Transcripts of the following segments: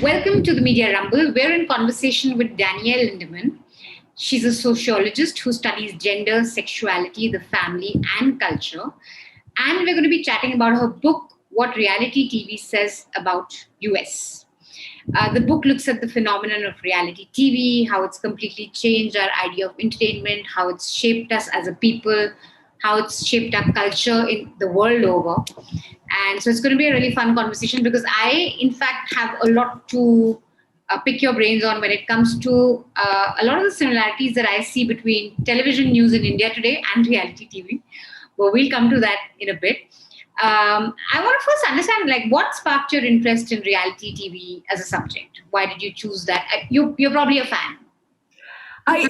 Welcome to the Media Rumble. We're in conversation with Danielle Lindemann. She's a sociologist who studies gender, sexuality, the family, and culture. And we're going to be chatting about her book, What Reality TV Says About US. The book looks at the phenomenon of reality TV, how it's completely changed our idea of entertainment, how it's shaped us as a people, how it's shaped our culture in the world over. And so it's going to be a really fun conversation because I, in fact, have a lot to pick your brains on when it comes to a lot of the similarities that I see between television news in India today and reality TV. But we'll come to that in a bit. I want to first understand, what sparked your interest in reality TV as a subject? Why did you choose that? You're probably a fan. I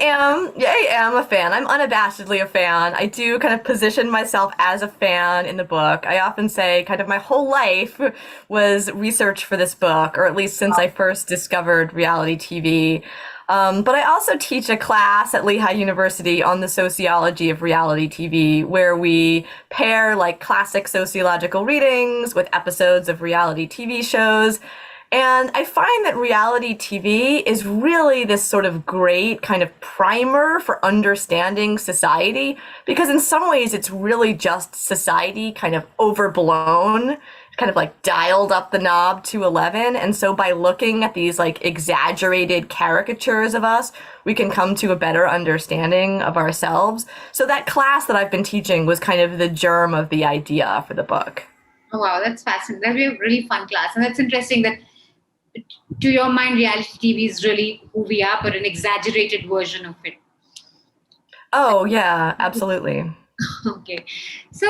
am a fan. I'm unabashedly a fan. I do kind of position myself as a fan in the book. I often say kind of my whole life was research for this book, or at least since I first discovered reality TV. But I also teach a class at Lehigh University on the sociology of reality TV, where we pair classic sociological readings with episodes of reality TV shows. And I find that reality TV is really this sort of great kind of primer for understanding society, because in some ways it's really just society kind of overblown, kind of dialed up the knob to 11. And so by looking at these exaggerated caricatures of us, we can come to a better understanding of ourselves. So that class that I've been teaching was kind of the germ of the idea for the book. Oh, wow, that's fascinating. That'll be a really fun class. And that's interesting that, to your mind, reality TV is really who we are, but an exaggerated version of it. Oh, yeah, absolutely. Okay. So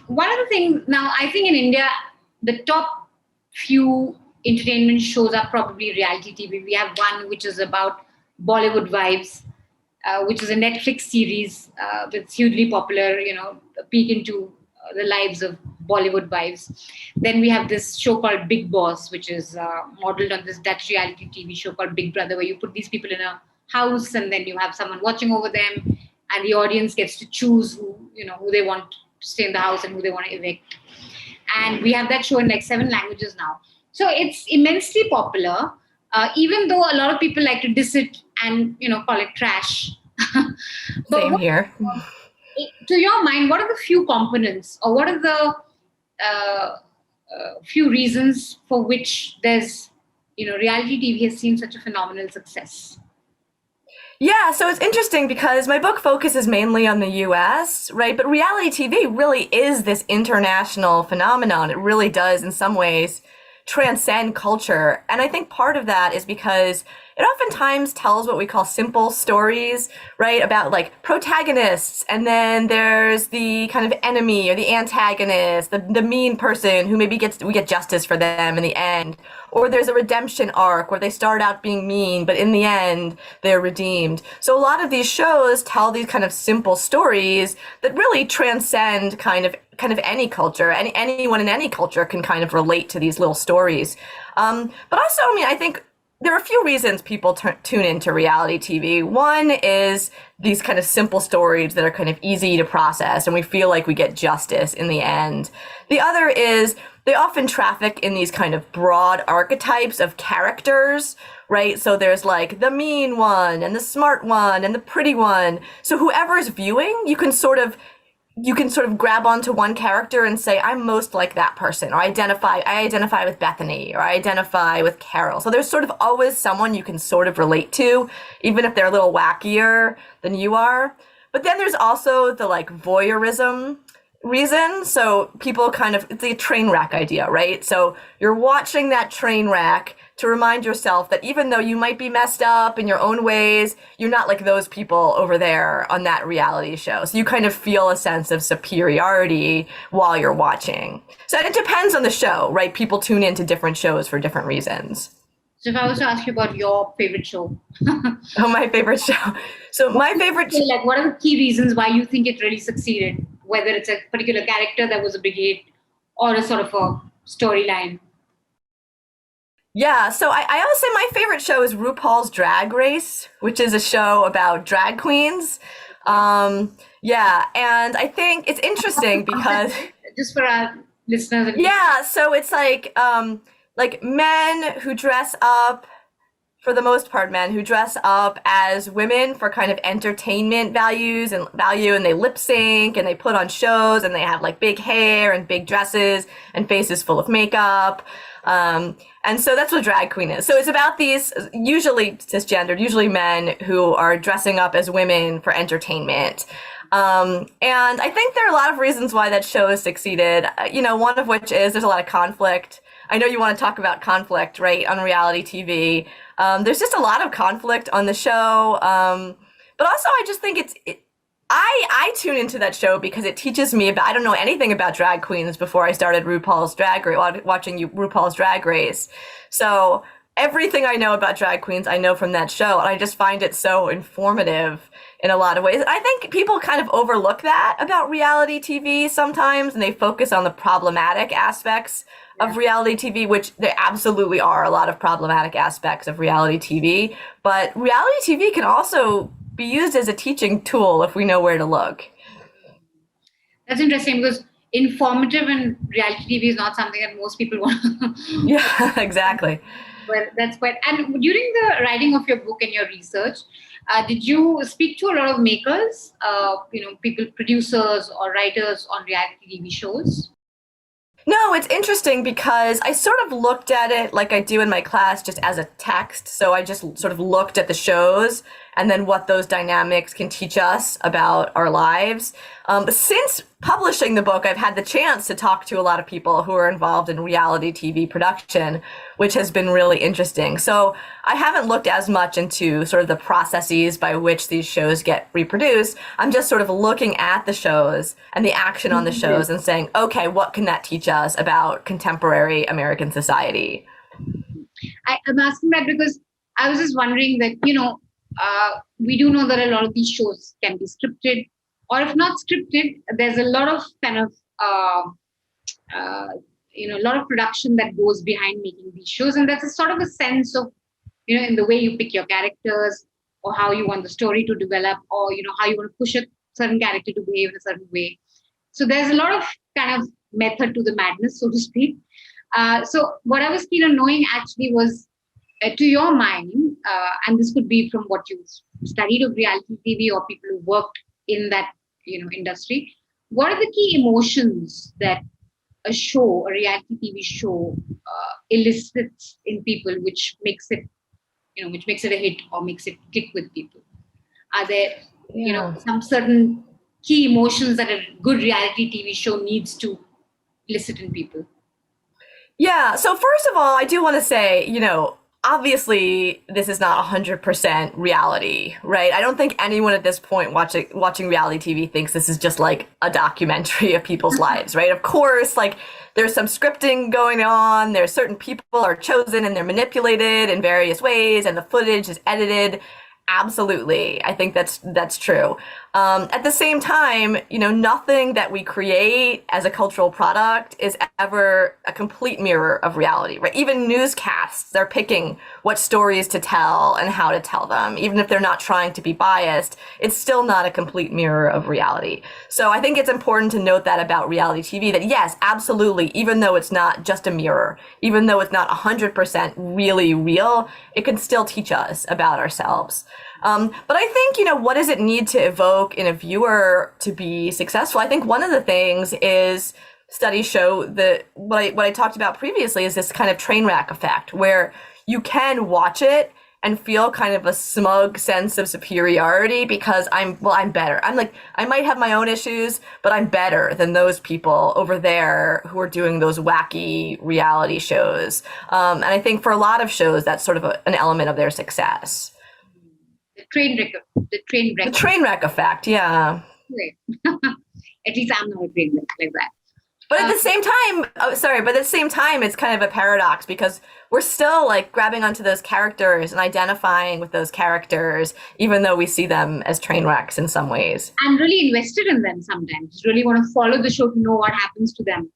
one of the things now, I think in India, the top few entertainment shows are probably reality TV. We have one which is about Bollywood vibes, which is a Netflix series that's hugely popular, a peek into the lives of Bollywood vibes. Then we have this show called Big Boss, which is modeled on this Dutch reality TV show called Big Brother, where you put these people in a house and then you have someone watching over them, and the audience gets to choose who they want to stay in the house and who they want to evict. And we have that show in 7 languages now. So it's immensely popular, even though a lot of people like to diss it and call it trash. Same here. To your mind, what are the few components, or what are the few reasons for which there's, reality TV has seen such a phenomenal success? Yeah, so it's interesting because my book focuses mainly on the US, right? But reality TV really is this international phenomenon. It really does, in some ways, transcend culture. And I think part of that is because it oftentimes tells what we call simple stories, right? About protagonists, and then there's the kind of enemy or the antagonist, the mean person who maybe we get justice for them in the end. Or there's a redemption arc where they start out being mean, but in the end, they're redeemed. So a lot of these shows tell these kind of simple stories that really transcend kind of any culture. Anyone in any culture can kind of relate to these little stories. But also, I think there are a few reasons people tune into reality TV. One is these kind of simple stories that are kind of easy to process, and we feel like we get justice in the end. The other is they often traffic in these kind of broad archetypes of characters, right? So there's the mean one and the smart one and the pretty one. So whoever's viewing, you can sort of grab onto one character and say, I'm most like that person, or I identify with Bethany, or I identify with Carol. So there's sort of always someone you can sort of relate to, even if they're a little wackier than you are. But then there's also the voyeurism reason. So people it's a train wreck idea, right? So you're watching that train wreck to remind yourself that even though you might be messed up in your own ways, you're not like those people over there on that reality show. So you kind of feel a sense of superiority while you're watching. So it depends on the show, right? People tune into different shows for different reasons. So if I was to ask you about your favorite show. Oh, my favorite show. So my favorite show. What are the key reasons why you think it really succeeded? Whether it's a particular character that was a big hit or a sort of a storyline. Yeah, so I always say my favorite show is RuPaul's Drag Race, which is a show about drag queens. Yeah, and I think it's interesting because just for our listeners. Yeah, so it's like men who dress up, for the most part, men who dress up as women for kind of entertainment value, and they lip sync and they put on shows and they have like big hair and big dresses and faces full of makeup. And so that's what drag queen is. So it's about these usually cisgendered, usually men who are dressing up as women for entertainment. And I think there are a lot of reasons why that show has succeeded. One of which is there's a lot of conflict. I know you want to talk about conflict, right, on reality TV. There's just a lot of conflict on the show. But also I just think I tune into that show because it teaches me I don't know anything about drag queens before I started watching RuPaul's Drag Race. So everything I know about drag queens, I know from that show. And I just find it so informative in a lot of ways. And I think people kind of overlook that about reality TV sometimes, and they focus on the problematic aspects of reality TV, which there absolutely are a lot of problematic aspects of reality TV. But reality TV can also be used as a teaching tool if we know where to look. That's interesting because informative and reality TV is not something that most people want. Yeah, exactly. But that's quite. And during the writing of your book and your research, did you speak to a lot of makers, people, producers or writers on reality TV shows? No, it's interesting because I sort of looked at it like I do in my class just as a text. So I just sort of looked at the shows and then what those dynamics can teach us about our lives. But since publishing the book, I've had the chance to talk to a lot of people who are involved in reality TV production, which has been really interesting. So I haven't looked as much into sort of the processes by which these shows get reproduced. I'm just sort of looking at the shows and the action on the shows and saying, okay, what can that teach us about contemporary American society? I'm asking that because I was just wondering that, we do know that a lot of these shows can be scripted, or if not scripted, there's a lot of kind of, a lot of production that goes behind making these shows. And that's a sort of a sense of, in the way you pick your characters or how you want the story to develop, or, how you want to push a certain character to behave in a certain way. So there's a lot of kind of method to the madness, so to speak. So what I was keen on knowing actually was, to your mind, and this could be from what you studied of reality TV or people who worked in that industry, what are the key emotions that a reality TV show elicits in people, which makes it a hit or makes it click with people? Are there some certain key emotions that a good reality TV show needs to elicit in people? Yeah. So first of all, I do want to say, obviously this is not 100% reality, right? I don't think anyone at this point watching reality TV thinks this is just like a documentary of people's lives, right? Of course, like there's some scripting going on. There's certain people are chosen and they're manipulated in various ways, and the footage is edited. Absolutely. I think that's true. At the same time, nothing that we create as a cultural product is ever a complete mirror of reality, right? Even newscasts, they're picking what stories to tell and how to tell them. Even if they're not trying to be biased, it's still not a complete mirror of reality. So I think it's important to note that about reality TV, that yes, absolutely, even though it's not just a mirror, even though it's not 100% really real, it can still teach us about ourselves. But I think, what does it need to evoke in a viewer to be successful? I think one of the things is studies show that what I talked about previously is this kind of train wreck effect, where you can watch it and feel kind of a smug sense of superiority because I'm better. I might have my own issues, but I'm better than those people over there who are doing those wacky reality shows. And I think for a lot of shows, that's sort of an element of their success. The train wreck effect, yeah. At least I'm not a train wreck like that. But at the same time, it's kind of a paradox because we're still like grabbing onto those characters and identifying with those characters, even though we see them as train wrecks in some ways. And really invested in them sometimes. Really want to follow the show to know what happens to them.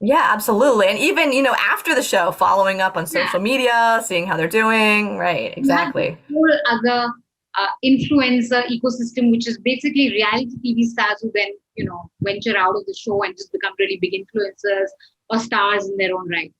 Yeah, absolutely. And even, after the show, following up on social media, seeing how they're doing. Right, exactly. Whole other influencer ecosystem, which is basically reality TV stars who then, venture out of the show and just become really big influencers or stars in their own right.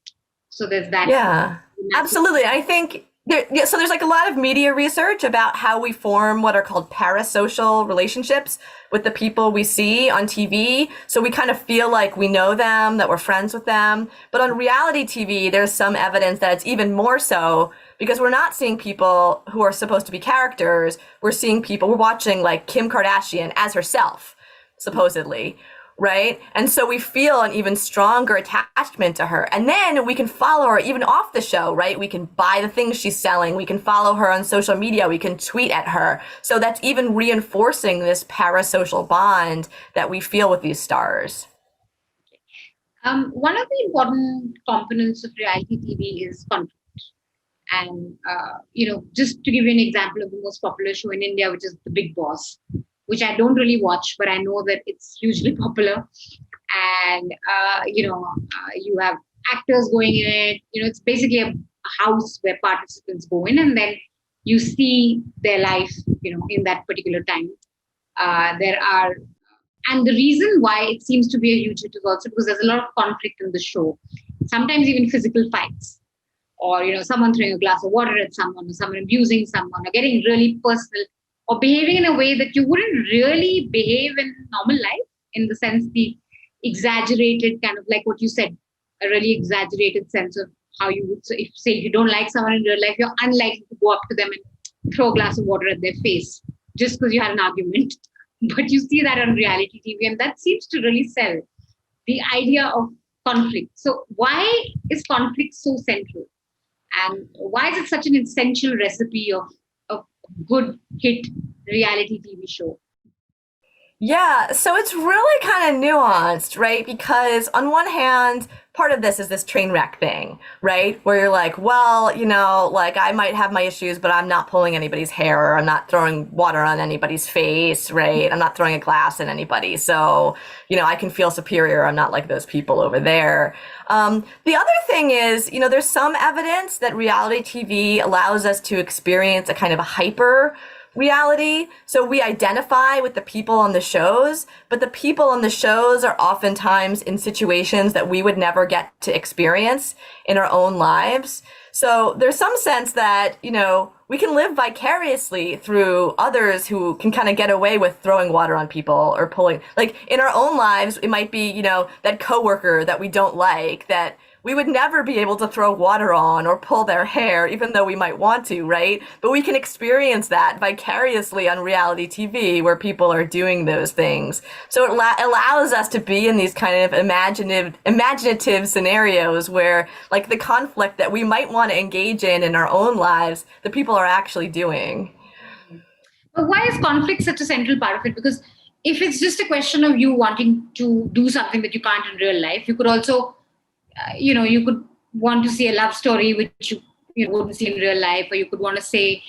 So there's that. Yeah, absolutely. I think so there's like a lot of media research about how we form what are called parasocial relationships with the people we see on TV. So we kind of feel like we know them, that we're friends with them. But on reality TV, there's some evidence that it's even more so because we're not seeing people who are supposed to be characters. We're watching like Kim Kardashian as herself, supposedly. Right? And so we feel an even stronger attachment to her. And then we can follow her even off the show, right? We can buy the things she's selling. We can follow her on social media. We can tweet at her. So that's even reinforcing this parasocial bond that we feel with these stars. One of the important components of reality TV is conflict. And, just to give you an example of the most popular show in India, which is The Big Boss, which I don't really watch, but I know that it's hugely popular. And, you have actors going in it. It's basically a house where participants go in and then you see their life, in that particular time. And the reason why it seems to be a huge hit is also because there's a lot of conflict in the show, sometimes even physical fights, or someone throwing a glass of water at someone, or someone abusing someone, or getting really personal, or behaving in a way that you wouldn't really behave in normal life, in the sense the exaggerated kind of like what you said, a really exaggerated sense of how you would say, if say you don't like someone in real life, you're unlikely to go up to them and throw a glass of water at their face just because you had an argument. But you see that on reality TV, and that seems to really sell the idea of conflict. So why is conflict so central? And why is it such an essential recipe of good hit reality TV show? Yeah, so it's really kind of nuanced, right? Because on one hand, part of this is this train wreck thing, right? Where you're like, well, like I might have my issues, but I'm not pulling anybody's hair, or I'm not throwing water on anybody's face, right? I'm not throwing a glass at anybody. So, I can feel superior. I'm not like those people over there. The other thing is, there's some evidence that reality TV allows us to experience a kind of a hyper reality. So we identify with the people on the shows, but the people on the shows are oftentimes in situations that we would never get to experience in our own lives. So there's some sense that, we can live vicariously through others who can kind of get away with throwing water on people or pulling, like in our own lives, it might be, that coworker that we don't like, that we would never be able to throw water on or pull their hair, even though we might want to, right? But we can experience that vicariously on reality TV where people are doing those things. So it allows us to be in these kind of imaginative scenarios where, like, the conflict that we might want to engage in our own lives, the people are actually doing. But why is conflict such a central part of it? Because if it's just a question of you wanting to do something that you can't in real life, you could also you could want to see a love story which you wouldn't see in real life, or you could want to say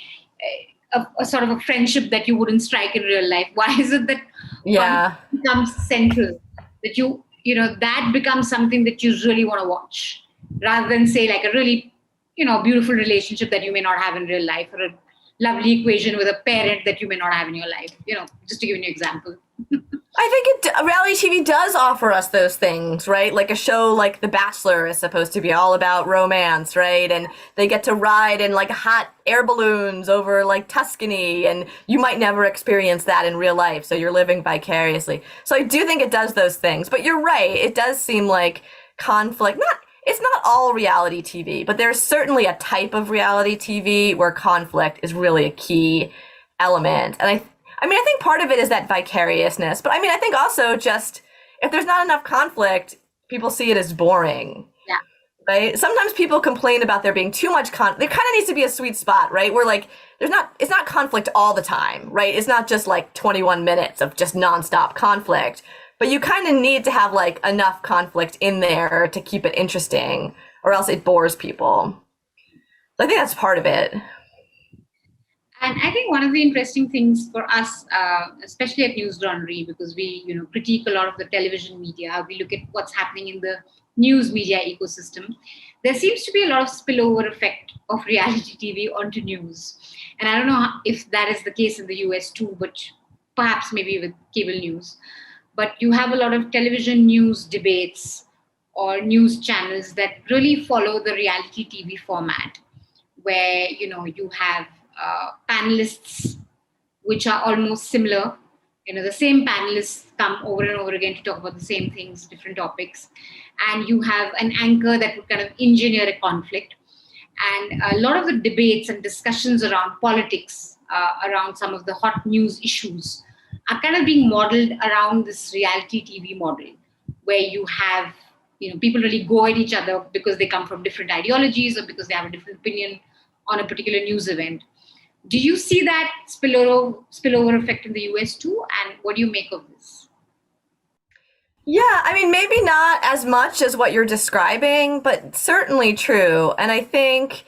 a sort of a friendship that you wouldn't strike in real life. Why is it that conflict becomes central? That that becomes something that you really want to watch, rather than say like a really beautiful relationship that you may not have in real life, or a lovely equation with a parent that you may not have in your life. Just to give you an example. I think reality TV does offer us those things, right? Like a show like The Bachelor is supposed to be all about romance, right? And they get to ride in like hot air balloons over like Tuscany, and you might never experience that in real life, so you're living vicariously. So I do think it does those things, but you're right. It does seem like conflict, it's not all reality TV, but there's certainly a type of reality TV where conflict is really a key element. And I think part of it is that vicariousness, but I think also just if there's not enough conflict, people see it as boring. Yeah. Right? Sometimes people complain about there being too much there kind of needs to be a sweet spot, right? Where like it's not conflict all the time, right? It's not just like 21 minutes of just nonstop conflict, but you kind of need to have like enough conflict in there to keep it interesting, or else it bores people. So I think that's part of it. And I think one of the interesting things for us, especially at Newslaundry, because we critique a lot of the television media, we look at what's happening in the news media ecosystem. There seems to be a lot of spillover effect of reality TV onto news. And I don't know if that is the case in the US too, but perhaps maybe with cable news. But you have a lot of television news debates or news channels that really follow the reality TV format, where you have panelists which are almost similar. The same panelists come over and over again to talk about the same things, different topics, and you have an anchor that would kind of engineer a conflict. And a lot of the debates and discussions around politics, around some of the hot news issues, are kind of being modeled around this reality TV model, where you have people really go at each other because they come from different ideologies or because they have a different opinion on a particular news event. Do you see that spillover effect in the US too? And what do you make of this? Yeah, I mean, maybe not as much as what you're describing, but certainly true. And I think,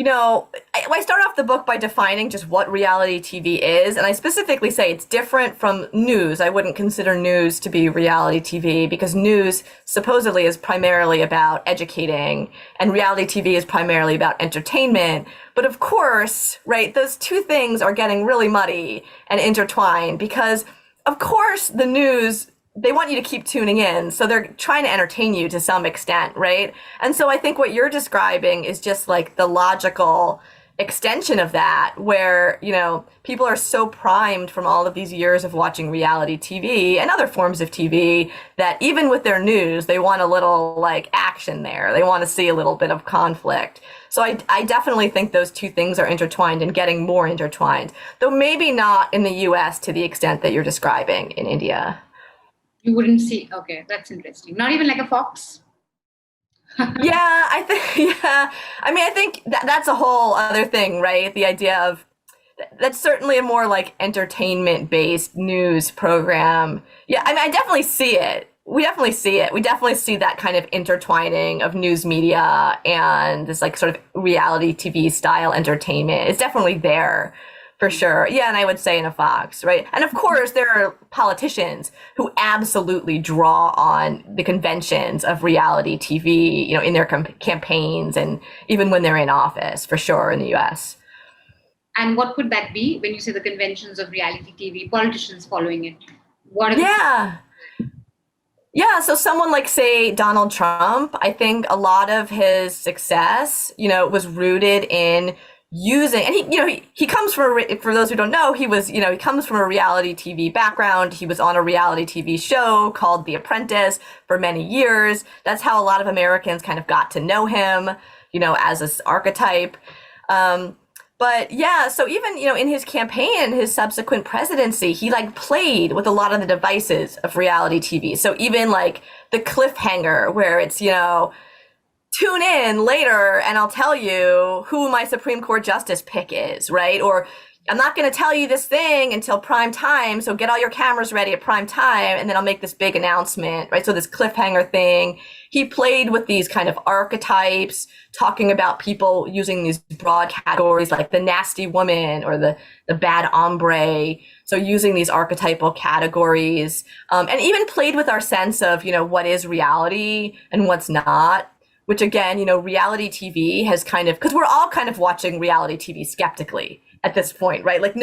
I start off the book by defining just what reality TV is. And I specifically say it's different from news. I wouldn't consider news to be reality TV because news supposedly is primarily about educating and reality TV is primarily about entertainment. But of course, right, those two things are getting really muddy and intertwined because, of course, the news, they want you to keep tuning in. So they're trying to entertain you to some extent, right? And so I think what you're describing is just like the logical extension of that, where, people are so primed from all of these years of watching reality TV and other forms of TV that even with their news, they want a little like action there. They want to see a little bit of conflict. So I definitely think those two things are intertwined and getting more intertwined, though maybe not in the US to the extent that you're describing in India. You wouldn't see, okay, that's interesting. Not even like a Fox? Yeah, I think that's a whole other thing, right? The idea of that's certainly a more like entertainment-based news program. Yeah, I mean, I definitely see it. We definitely see it. We definitely see that kind of intertwining of news media and this like sort of reality TV style entertainment. It's definitely there. For sure. Yeah, and I would say in a Fox, right? And of course, there are politicians who absolutely draw on the conventions of reality TV, in their campaigns and even when they're in office, for sure, in the US. And what could that be when you say the conventions of reality TV, politicians following it? What are Yeah, so someone like, say, Donald Trump, I think a lot of his success, was rooted in using, and he comes from, for those who don't know, he comes from a reality TV background. He was on a reality TV show called The Apprentice for many years. That's how a lot of Americans kind of got to know him, as this archetype. But yeah, so even, in his campaign, his subsequent presidency, he like played with a lot of the devices of reality TV. So even like the cliffhanger where it's, tune in later and I'll tell you who my Supreme Court justice pick is, right? Or I'm not going to tell you this thing until prime time, so get all your cameras ready at prime time, and then I'll make this big announcement, right? So this cliffhanger thing. He played with these kind of archetypes, talking about people using these broad categories like the nasty woman or the bad hombre. So using these archetypal categories, and even played with our sense of, what is reality and what's not. Which again, reality TV has kind of, because we're all kind of watching reality TV skeptically at this point, right? Like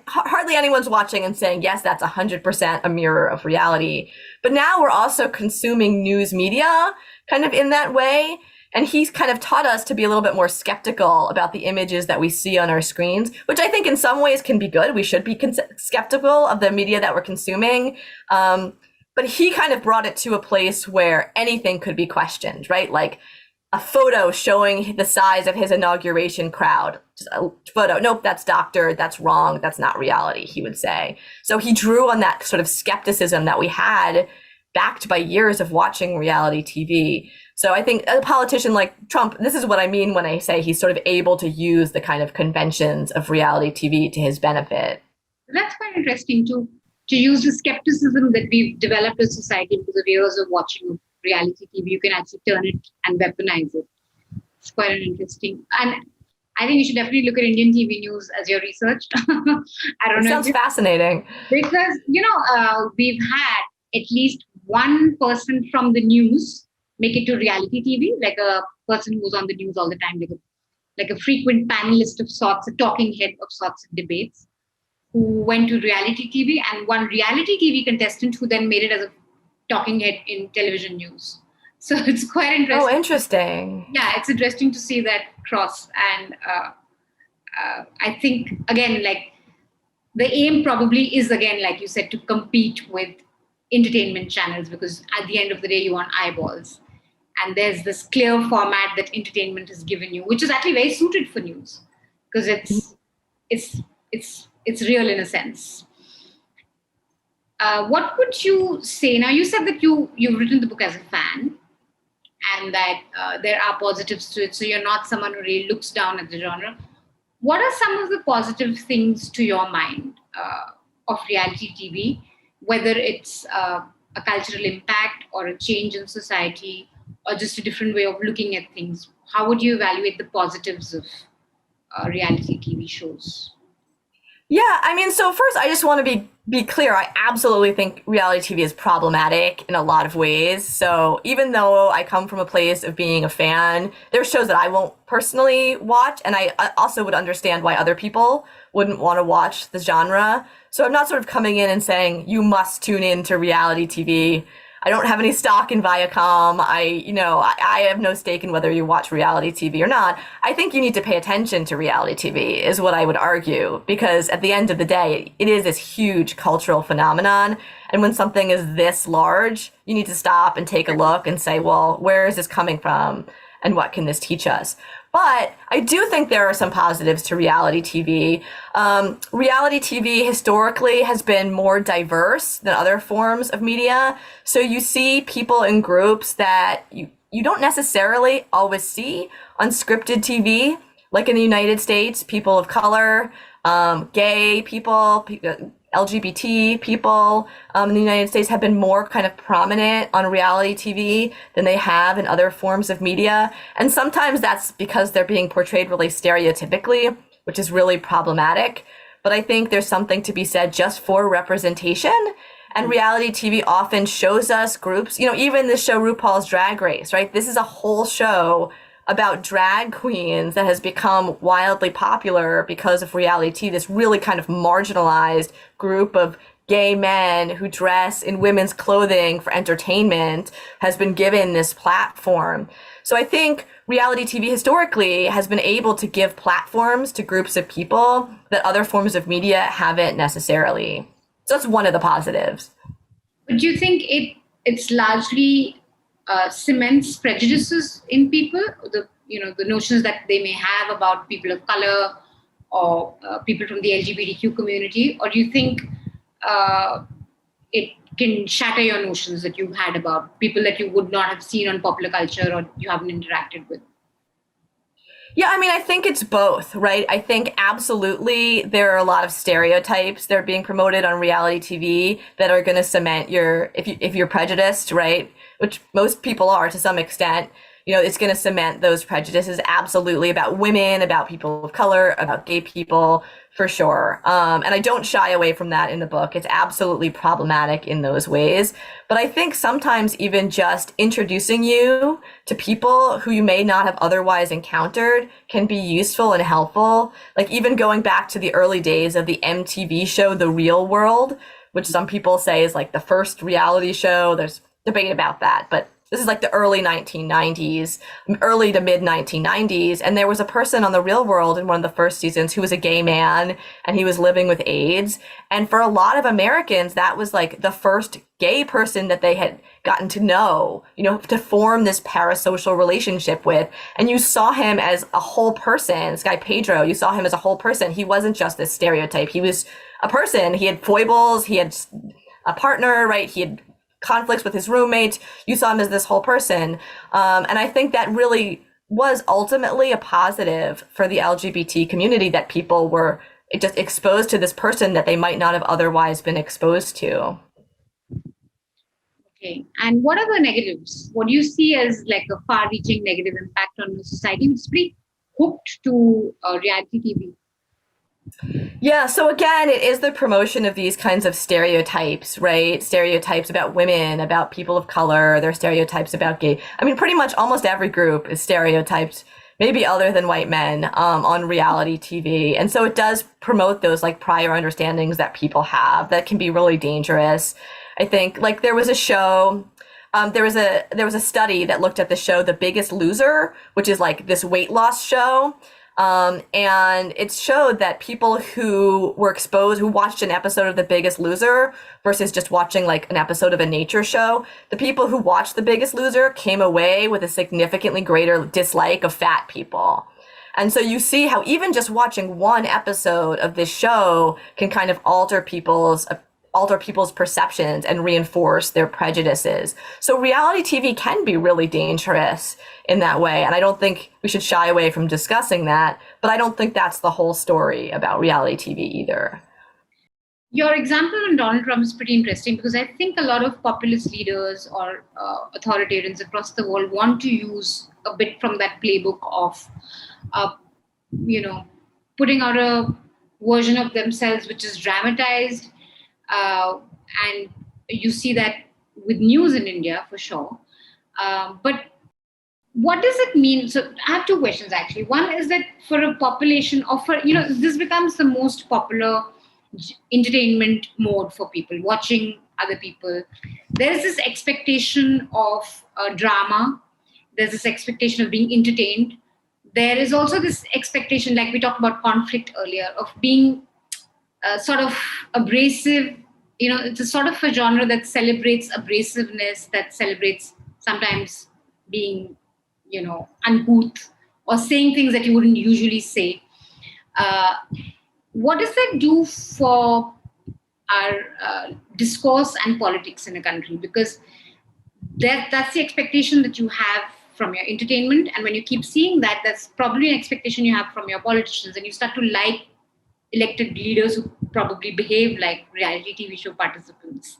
hardly anyone's watching and saying, yes, that's 100% a mirror of reality. But now we're also consuming news media kind of in that way. And he's kind of taught us to be a little bit more skeptical about the images that we see on our screens, which I think in some ways can be good. We should be skeptical of the media that we're consuming. But he kind of brought it to a place where anything could be questioned, right? Like a photo showing the size of his inauguration crowd. Just a photo. Nope, that's doctored. That's wrong. That's not reality, he would say. So he drew on that sort of skepticism that we had backed by years of watching reality TV. So I think a politician like Trump, this is what I mean when I say he's sort of able to use the kind of conventions of reality TV to his benefit. That's quite interesting too. To use the skepticism that we've developed as society because of years of watching reality TV, you can actually turn it and weaponize it. It's quite an interesting. And I think you should definitely look at Indian TV news as your research. I don't know. Sounds fascinating. Because, we've had at least one person from the news make it to reality TV, like a person who's on the news all the time, like a frequent panelist of sorts, a talking head of sorts of debates, who went to reality TV, and one reality TV contestant who then made it as a talking head in television news. So it's quite interesting. Oh, interesting. Yeah, it's interesting to see that cross. And I think, again, like the aim probably is, again, like you said, to compete with entertainment channels, because at the end of the day, you want eyeballs. And there's this clear format that entertainment has given you, which is actually very suited for news, because it's real in a sense. What would you say? Now, you said that you've written the book as a fan, and that there are positives to it. So you're not someone who really looks down at the genre. What are some of the positive things to your mind of reality TV, whether it's a cultural impact or a change in society or just a different way of looking at things? How would you evaluate the positives of reality TV shows? Yeah, I mean, so first, I just want to be clear. I absolutely think reality TV is problematic in a lot of ways. So even though I come from a place of being a fan, there are shows that I won't personally watch, and I also would understand why other people wouldn't want to watch the genre. So I'm not sort of coming in and saying you must tune in to reality TV. I don't have any stock in Viacom. I have no stake in whether you watch reality TV or not. I think you need to pay attention to reality TV is what I would argue, because at the end of the day, it is this huge cultural phenomenon. And when something is this large, you need to stop and take a look and say, well, where is this coming from? And what can this teach us? But I do think there are some positives to reality TV. Reality TV historically has been more diverse than other forms of media. So you see people in groups that you don't necessarily always see on scripted TV. Like in the United States, people of color, gay people, LGBT people in the United States have been more kind of prominent on reality TV than they have in other forms of media. And sometimes that's because they're being portrayed really stereotypically, which is really problematic. But I think there's something to be said just for representation. And reality TV often shows us groups, even the show RuPaul's Drag Race, right? This is a whole show about drag queens that has become wildly popular because of reality TV, this really kind of marginalized group of gay men who dress in women's clothing for entertainment has been given this platform. So I think reality TV historically has been able to give platforms to groups of people that other forms of media haven't necessarily. So that's one of the positives. But do you think it's largely cements prejudices in people, the notions that they may have about people of color or people from the LGBTQ community, or do you think it can shatter your notions that you've had about people that you would not have seen on popular culture or you haven't interacted with? Yeah, I mean, I think it's both, right? I think absolutely there are a lot of stereotypes that are being promoted on reality TV that are going to cement if you're prejudiced, right? Which most people are to some extent, it's going to cement those prejudices absolutely about women, about people of color, about gay people, for sure. And I don't shy away from that in the book. It's absolutely problematic in those ways. But I think sometimes even just introducing you to people who you may not have otherwise encountered can be useful and helpful. Like even going back to the early days of the MTV show, The Real World, which some people say is like the first reality show. There's debate about that, but this is like the early 1990s, early to mid 1990s. And there was a person on The Real World in one of the first seasons who was a gay man and he was living with AIDS. And for a lot of Americans, that was like the first gay person that they had gotten to know, to form this parasocial relationship with. And you saw him as a whole person. This guy, Pedro, you saw him as a whole person. He wasn't just this stereotype. He was a person. He had foibles. He had a partner, right? He had conflicts with his roommate. You saw him as this whole person. And I think that really was ultimately a positive for the LGBT community, that people were just exposed to this person that they might not have otherwise been exposed to. Okay. And what are the negatives? What do you see as like a far-reaching negative impact on the society, which is pretty hooked to reality TV? Yeah, so again, it is the promotion of these kinds of stereotypes, right? Stereotypes about women, about people of color, there are stereotypes about gay. I mean, pretty much almost every group is stereotyped, maybe other than white men, on reality TV. And so it does promote those like prior understandings that people have that can be really dangerous. I think like there was a show, there was a study that looked at the show The Biggest Loser, which is like this weight loss show. And it showed that people who were exposed, who watched an episode of The Biggest Loser versus just watching like an episode of a nature show, the people who watched The Biggest Loser came away with a significantly greater dislike of fat people. And so you see how even just watching one episode of this show can kind of alter people's perceptions and reinforce their prejudices. So reality TV can be really dangerous in that way. And I don't think we should shy away from discussing that, but I don't think that's the whole story about reality TV either. Your example on Donald Trump is pretty interesting because I think a lot of populist leaders or authoritarians across the world want to use a bit from that playbook of, putting out a version of themselves which is dramatized. And you see that with news in India for sure. But what does it mean? So I have two questions actually. One is that for a population this becomes the most popular entertainment mode for people, watching other people. There is this expectation of drama. There's this expectation of being entertained. There is also this expectation, like we talked about conflict earlier, of being sort of abrasive. It's a sort of a genre that celebrates abrasiveness, that celebrates sometimes being, uncouth or saying things that you wouldn't usually say. What does that do for our discourse and politics in a country? Because that's the expectation that you have from your entertainment. And when you keep seeing that, that's probably an expectation you have from your politicians. And you start to like elected leaders who probably behave like reality TV show participants.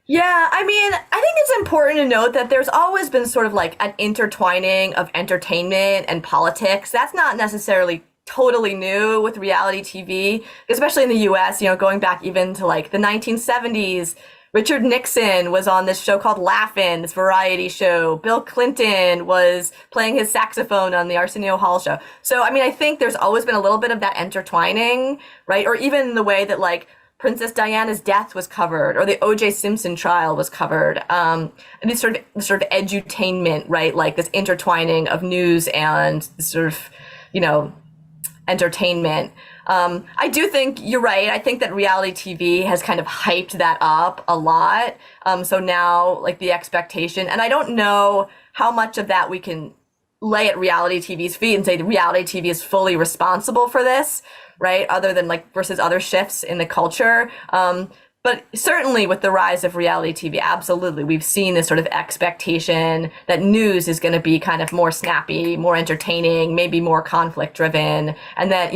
Yeah, I mean, I think it's important to note that there's always been sort of like an intertwining of entertainment and politics. That's not necessarily totally new with reality TV, especially in the US, going back even to like the 1970s. Richard Nixon was on this show called Laugh-In, this variety show. Bill Clinton was playing his saxophone on the Arsenio Hall show. So, I mean, I think there's always been a little bit of that intertwining, right? Or even the way that like Princess Diana's death was covered, or the O.J. Simpson trial was covered. And this sort of edutainment, right? Like this intertwining of news and sort of, entertainment. I do think you're right. I think that reality TV has kind of hyped that up a lot. So now like the expectation, and I don't know how much of that we can lay at reality TV's feet and say the reality TV is fully responsible for this, right? Other than like versus other shifts in the culture. But certainly with the rise of reality TV, absolutely, we've seen this sort of expectation that news is going to be kind of more snappy, more entertaining, maybe more conflict driven, and that,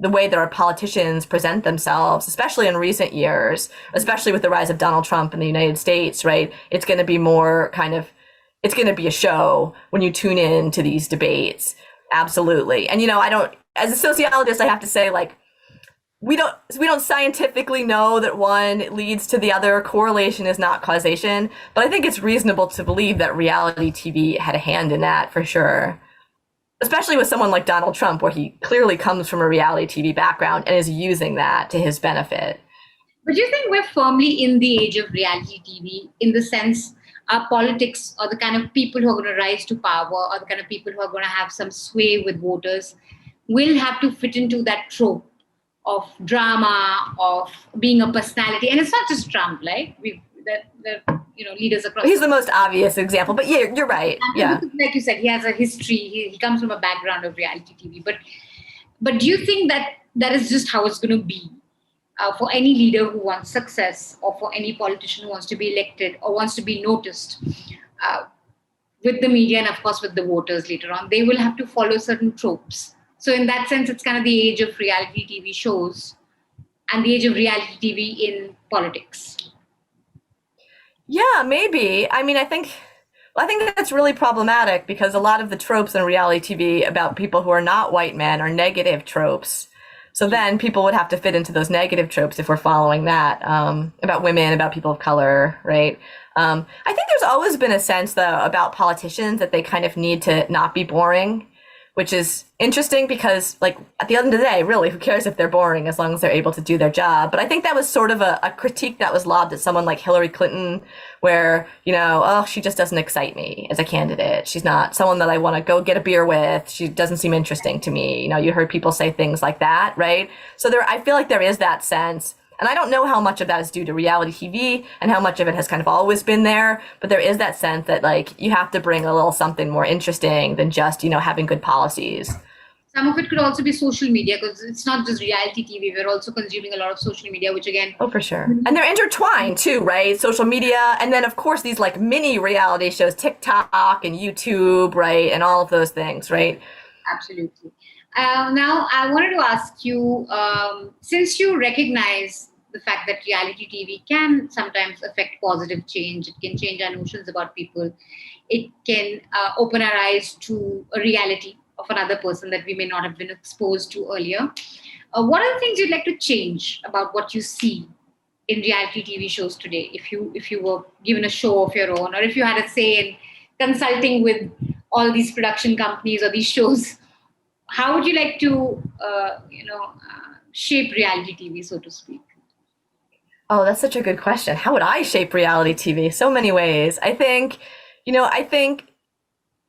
the way that our politicians present themselves, especially in recent years, especially with the rise of Donald Trump in the United States, right? It's going to be more it's going to be a show when you tune in to these debates. Absolutely. And, as a sociologist, I have to say, like, we don't scientifically know that one leads to the other. Correlation is not causation, but I think it's reasonable to believe that reality TV had a hand in that for sure. Especially with someone like Donald Trump, where he clearly comes from a reality TV background and is using that to his benefit. But do you think we're firmly in the age of reality TV in the sense our politics or the kind of people who are going to rise to power or the kind of people who are going to have some sway with voters will have to fit into that trope of drama, of being a personality? And it's not just Trump, like leaders across. He's the most obvious example, but yeah, you're right. Yeah, like you said, he has a history. He comes from a background of reality TV. But do you think that is just how it's going to be for any leader who wants success, or for any politician who wants to be elected or wants to be noticed with the media and of course with the voters later on? They will have to follow certain tropes. So in that sense, it's kind of the age of reality TV shows and the age of reality TV in politics. Yeah, maybe. I mean, I think that's really problematic because a lot of the tropes in reality TV about people who are not white men are negative tropes. So then people would have to fit into those negative tropes if we're following that, about women, about people of color, right? I think there's always been a sense, though, about politicians that they kind of need to not be boring, which is interesting because, like, at the end of the day, really, who cares if they're boring as long as they're able to do their job? But I think that was sort of a critique that was lobbed at someone like Hillary Clinton, where, you know, oh, she just doesn't excite me as a candidate. She's not someone that I want to go get a beer with. She doesn't seem interesting to me. You know, you heard people say things like that, right? So I feel like there is that sense. And I don't know how much of that is due to reality TV and how much of it has kind of always been there, but there is that sense that, like, you have to bring a little something more interesting than just, you know, having good policies. Some of it could also be social media, because it's not just reality TV. We're also consuming a lot of social media, which again... Oh, for sure. And they're intertwined too, right? Social media. And then, of course, these like mini reality shows, TikTok and YouTube, right? And all of those things, right? Absolutely. Now, I wanted to ask you, since you recognize the fact that reality TV can sometimes affect positive change, it can change our notions about people, it can open our eyes to a reality of another person that we may not have been exposed to earlier. What are the things you'd like to change about what you see in reality TV shows today? If you were given a show of your own, or if you had a say in consulting with all these production companies or these shows, how would you like to, shape reality TV, so to speak? Oh, that's such a good question. How would I shape reality TV? So many ways. I think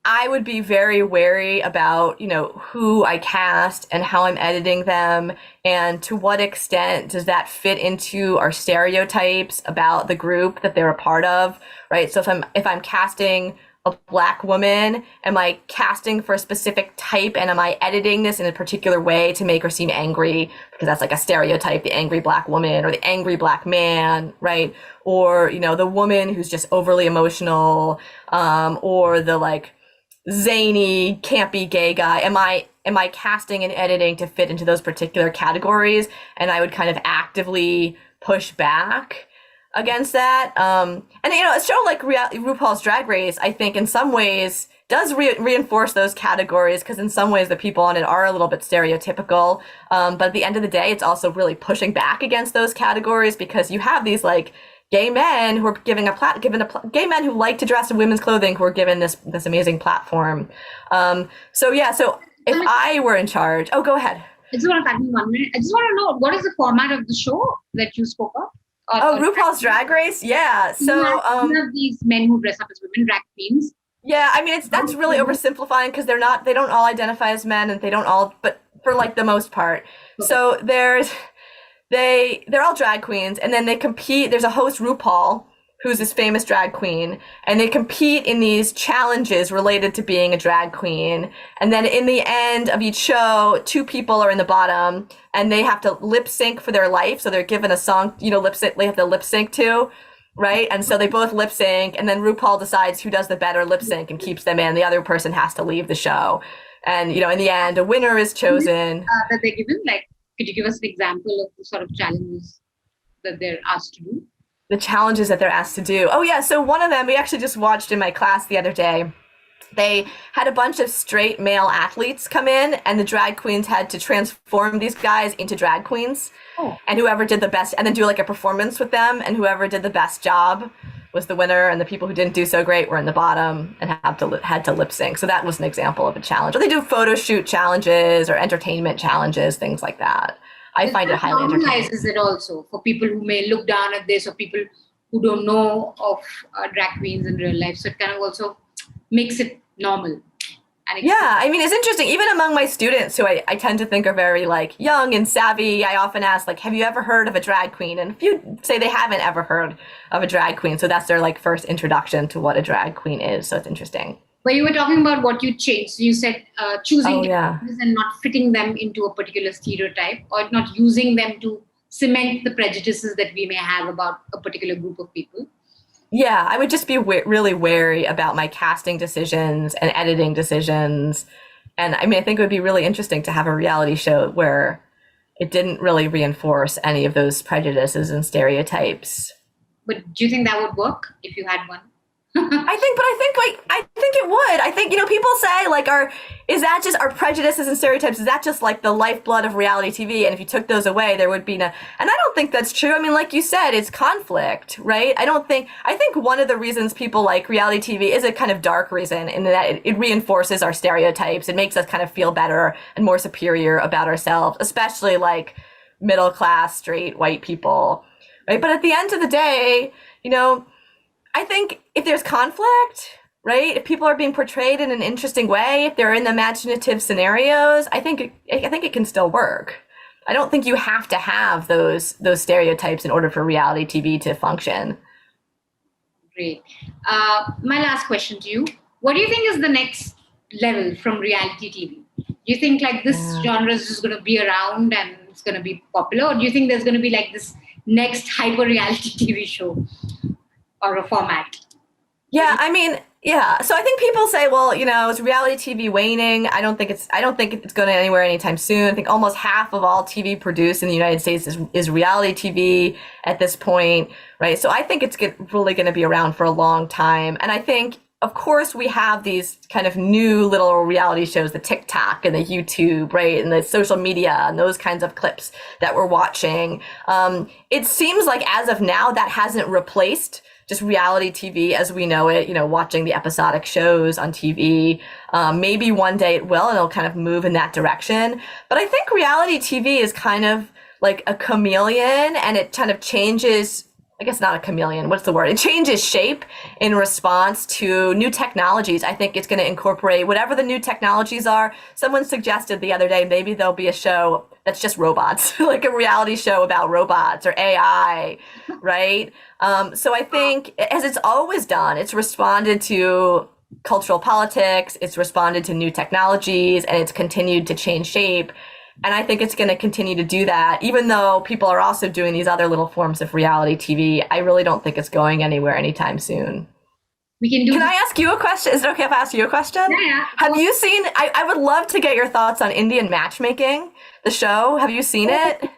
I would be very wary about, you know, who I cast and how I'm editing them, and to what extent does that fit into our stereotypes about the group that they're a part of, right? So if I'm casting a Black woman, am I casting for a specific type, and am I editing this in a particular way to make her seem angry, because that's like a stereotype, the angry Black woman or the angry Black man, right? Or, you know, the woman who's just overly emotional, or the like zany, campy gay guy. Am I casting and editing to fit into those particular categories? And I would kind of actively push back against that. And, you know, a show like RuPaul's Drag Race, I think in some ways does reinforce those categories, because in some ways the people on it are a little bit stereotypical. But at the end of the day, it's also really pushing back against those categories, because you have these like gay men who are gay men who like to dress in women's clothing, who are given this amazing platform. So if I were in charge, go ahead. I just want to cut you 1 minute. I just want to know, what is the format of the show that you spoke of? RuPaul's Drag Race? Yeah. So you have these men who dress up as women, drag queens. Yeah, I mean, that's really oversimplifying, because they don't all identify as men, and they don't all, but for like the most part. Okay. So they're all drag queens, and then they compete. There's a host, RuPaul, who's this famous drag queen, and they compete in these challenges related to being a drag queen. And then in the end of each show, 2 people are in the bottom, and they have to lip sync for their life. So they're given a song, you know, they have to lip sync to, right? And so they both lip sync, and then RuPaul decides who does the better lip sync and keeps them in. The other person has to leave the show. And, you know, in the end, a winner is chosen. That they're given, like, could you give us an example of the sort of challenges that they're asked to do? The challenges that they're asked to do. Oh yeah, so one of them we actually just watched in my class the other day. They had a bunch of straight male athletes come in, and the drag queens had to transform these guys into drag queens. Oh. And whoever did the best, and then do like a performance with them, and whoever did the best job was the winner, and the people who didn't do so great were in the bottom and had to lip sync. So that was an example of a challenge. Or they do photo shoot challenges or entertainment challenges, things like that. I find it highly entertaining. Normalizes it also for people who may look down at this, or people who don't know of drag queens in real life. So it kind of also makes it normal. Yeah, I mean, it's interesting. Even among my students, who I tend to think are very like young and savvy, I often ask, like, have you ever heard of a drag queen? And a few say they haven't ever heard of a drag queen. So that's their like first introduction to what a drag queen is. So it's interesting. But you were talking about what you changed. So you said choosing and not fitting them into a particular stereotype, or not using them to cement the prejudices that we may have about a particular group of people. Yeah, I would just be really wary about my casting decisions and editing decisions. And I mean, I think it would be really interesting to have a reality show where it didn't really reinforce any of those prejudices and stereotypes. But do you think that would work if you had one? I think it would. I think, people say like, is that just our prejudices and stereotypes? Is that just like the lifeblood of reality TV? And if you took those away, there would be no, and I don't think that's true. I mean, like you said, it's conflict, right? I think one of the reasons people like reality TV is a kind of dark reason in that it reinforces our stereotypes. It makes us kind of feel better and more superior about ourselves, especially like middle class, straight, white people, right? But at the end of the day, I think if there's conflict, right? If people are being portrayed in an interesting way, if they're in imaginative scenarios, I think it can still work. I don't think you have to have those stereotypes in order for reality TV to function. Great. My last question to you: what do you think is the next level from reality TV? Do you think like this genre is just going to be around and it's going to be popular, or do you think there's going to be like this next hyper reality TV show or a format? Yeah, I mean, yeah. So I think people say, well, is reality TV waning? I don't think it's going anywhere anytime soon. I think almost half of all TV produced in the United States is reality TV at this point, right? So I think it's really going to be around for a long time. And I think, of course, we have these kind of new little reality shows, the TikTok and the YouTube, right? And the social media and those kinds of clips that we're watching. It seems like as of now, that hasn't replaced just reality TV as we know it, watching the episodic shows on TV. Maybe one day it will, and it'll kind of move in that direction. But I think reality TV is kind of like a chameleon, and it kind of changes, I guess not a chameleon, what's the word? It changes shape in response to new technologies. I think it's going to incorporate whatever the new technologies are. Someone suggested the other day, maybe there'll be a show that's just robots, like a reality show about robots or AI, right? So I think, as it's always done, it's responded to cultural politics, it's responded to new technologies, and it's continued to change shape. And I think it's going to continue to do that, even though people are also doing these other little forms of reality TV. I really don't think it's going anywhere anytime soon. Can I ask you a question? Is it okay if I ask you a question? Yeah. Have you seen, I would love to get your thoughts on Indian Matchmaking, the show. Have you seen it?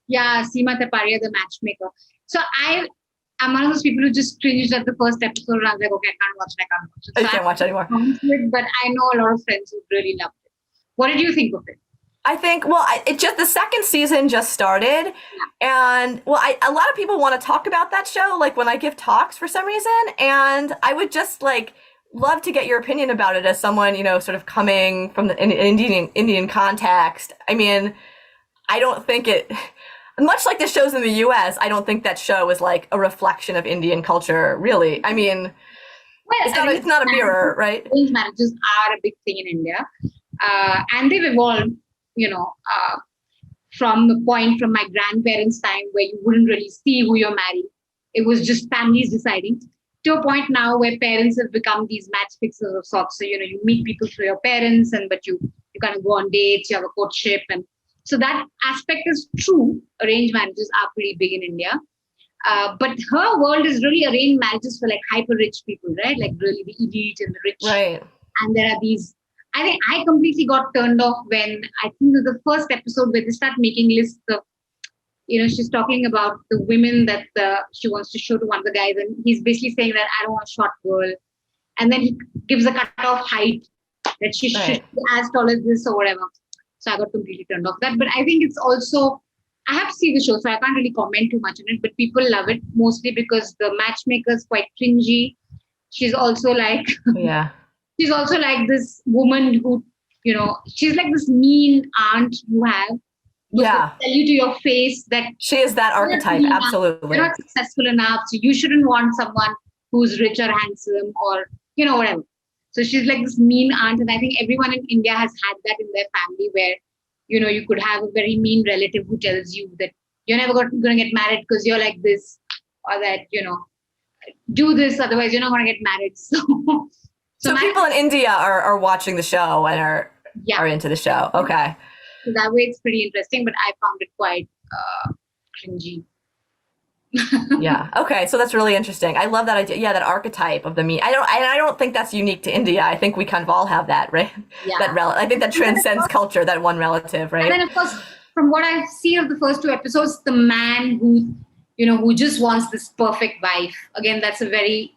Yeah, Seema Taparia, the matchmaker. So I'm one of those people who just cringed at the first episode and I was like, okay, I can't watch it. So I can't watch anymore. But I know a lot of friends who really loved it. What did you think of it? I think, the second season just started, and a lot of people want to talk about that show, like when I give talks for some reason, and I would just love to get your opinion about it as someone, sort of coming from an Indian context. I mean, I don't think it, much like the shows in the US, I don't think that show is like a reflection of Indian culture, really. I mean, it's not a mirror, right? Arranged marriages are a big thing in India, and they've evolved. From the point from my grandparents' time where you wouldn't really see who you're marrying. It was just families deciding, to a point now where parents have become these match fixers of sorts. So, you meet people through your parents, but you kind of go on dates, you have a courtship. And so that aspect is true. Arranged marriages are pretty big in India. But her world is really arranged marriages for like hyper rich people, right? Like really the elite and the rich. Right. And there are these, I think I completely got turned off when I think it was the first episode where they start making lists of, she's talking about the women that she wants to show to one of the guys. And he's basically saying that I don't want a short girl. And then he gives a cut-off height that she should be as tall as this or whatever. So I got completely turned off that. But I think it's also, I have to see the show, so I can't really comment too much on it. But people love it mostly because the matchmaker is quite cringy. She's also like... Yeah. She's also like this woman who, she's like this mean aunt you have. Yeah. Tell you to your face that she is that archetype. Absolutely. You're not successful enough. So you shouldn't want someone who's rich or handsome or, whatever. So she's like this mean aunt. And I think everyone in India has had that in their family where, you could have a very mean relative who tells you that you're never going to get married because you're like this, or that, do this, otherwise you're not going to get married. So people in India are watching the show and are into the show. Okay. So that way it's pretty interesting, but I found it quite cringy. Yeah. Okay. So that's really interesting. I love that idea. Yeah, that archetype of the mean. I don't think that's unique to India. I think we kind of all have that, right? Yeah. I think that transcends culture, that one relative, right? And then of course, from what I've seen of the first two episodes, the man who just wants this perfect wife. Again, that's a very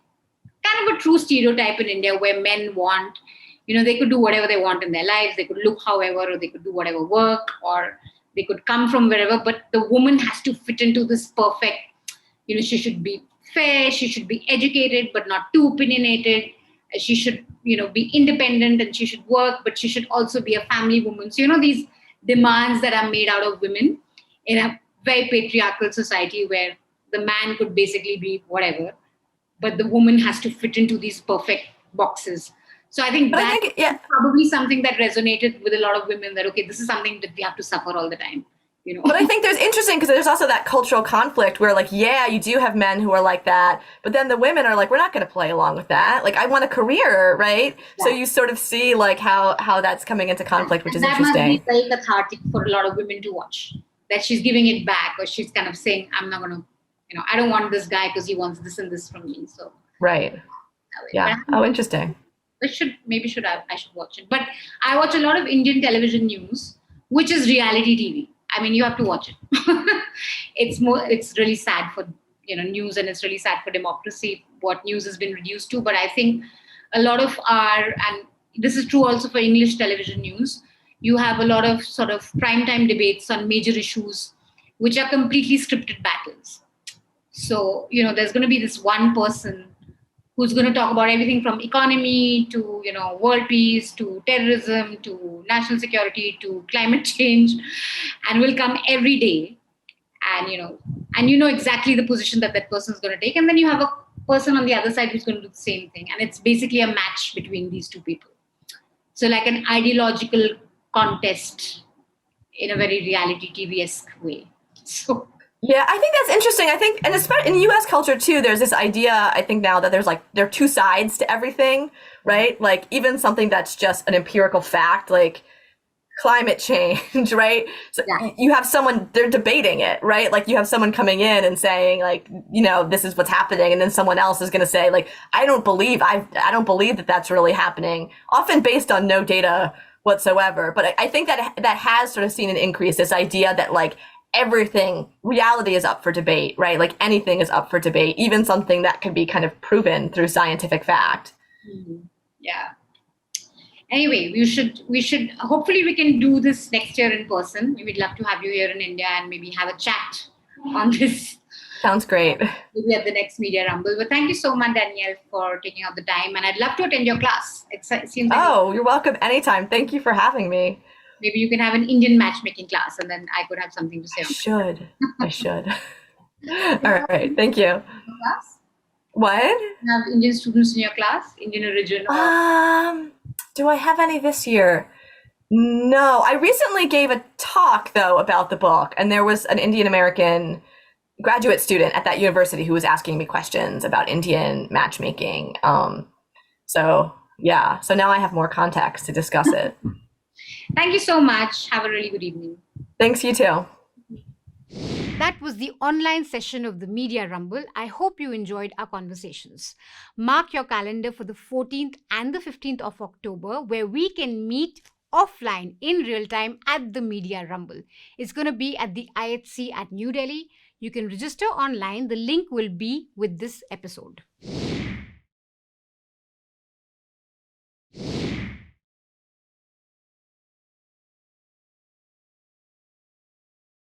kind of a true stereotype in India where men want, they could do whatever they want in their lives. They could look however, or they could do whatever work, or they could come from wherever. But the woman has to fit into this perfect, she should be fair, she should be educated, but not too opinionated. She should, be independent, and she should work, but she should also be a family woman. So, these demands that are made out of women in a very patriarchal society where the man could basically be whatever, but the woman has to fit into these perfect boxes. So I think that's probably something that resonated with a lot of women, that, okay, this is something that we have to suffer all the time. But I think there's interesting because there's also that cultural conflict where, like, yeah, you do have men who are like that, but then the women are like, we're not going to play along with that. Like, I want a career, right? Yeah. So you sort of see like how that's coming into conflict, which is interesting. That must be very cathartic for a lot of women to watch. That she's giving it back, or she's kind of saying, I'm not going to, I don't want this guy because he wants this and this from me. So right, yeah. Oh, interesting. I should watch it. But I watch a lot of Indian television news, which is reality TV. I mean, you have to watch it. It's really sad for, news, and it's really sad for democracy, what news has been reduced to. But I think a lot of and this is true also for English television news, you have a lot of sort of primetime debates on major issues, which are completely scripted battles. So, there's going to be this one person who's going to talk about everything from economy to, world peace, to terrorism, to national security, to climate change, and will come every day. And, exactly the position that person is going to take. And then you have a person on the other side who's going to do the same thing. And it's basically a match between these two people. So like an ideological contest in a very reality TV-esque way. So yeah, I think that's interesting. I think, and especially in US culture too, there's this idea, I think now, that there are two sides to everything, right? Like even something that's just an empirical fact, like climate change, right? So you have someone, they're debating it, right? Like you have someone coming in and saying like, this is what's happening. And then someone else is going to say like, I don't believe that that's really happening, often based on no data whatsoever. But I think that has sort of seen an increase, this idea that like, reality is up for debate, right? Like anything is up for debate, even something that can be kind of proven through scientific fact. Mm-hmm. Yeah. Anyway, we should, hopefully we can do this next year in person. We'd love to have you here in India and maybe have a chat on this. Sounds great. Maybe at the next Media Rumble. But thank you so much, Danielle, for taking out the time. And I'd love to attend your class. It seems like you're welcome anytime. Thank you for having me. Maybe you can have an Indian matchmaking class, and then I could have something to say. I should. All right. Thank you. Class? What? You have Indian students in your class? Indian origin? Do I have any this year? No. I recently gave a talk, though, about the book, and there was an Indian American graduate student at that university who was asking me questions about Indian matchmaking. So now I have more context to discuss it. Thank you so much. Have a really good evening. Thanks, you too. That was the online session of the Media Rumble. I hope you enjoyed our conversations. Mark your calendar for the 14th and the 15th of October, where we can meet offline in real time at the Media Rumble. It's going to be at the IHC at New Delhi. You can register online. The link will be with this episode.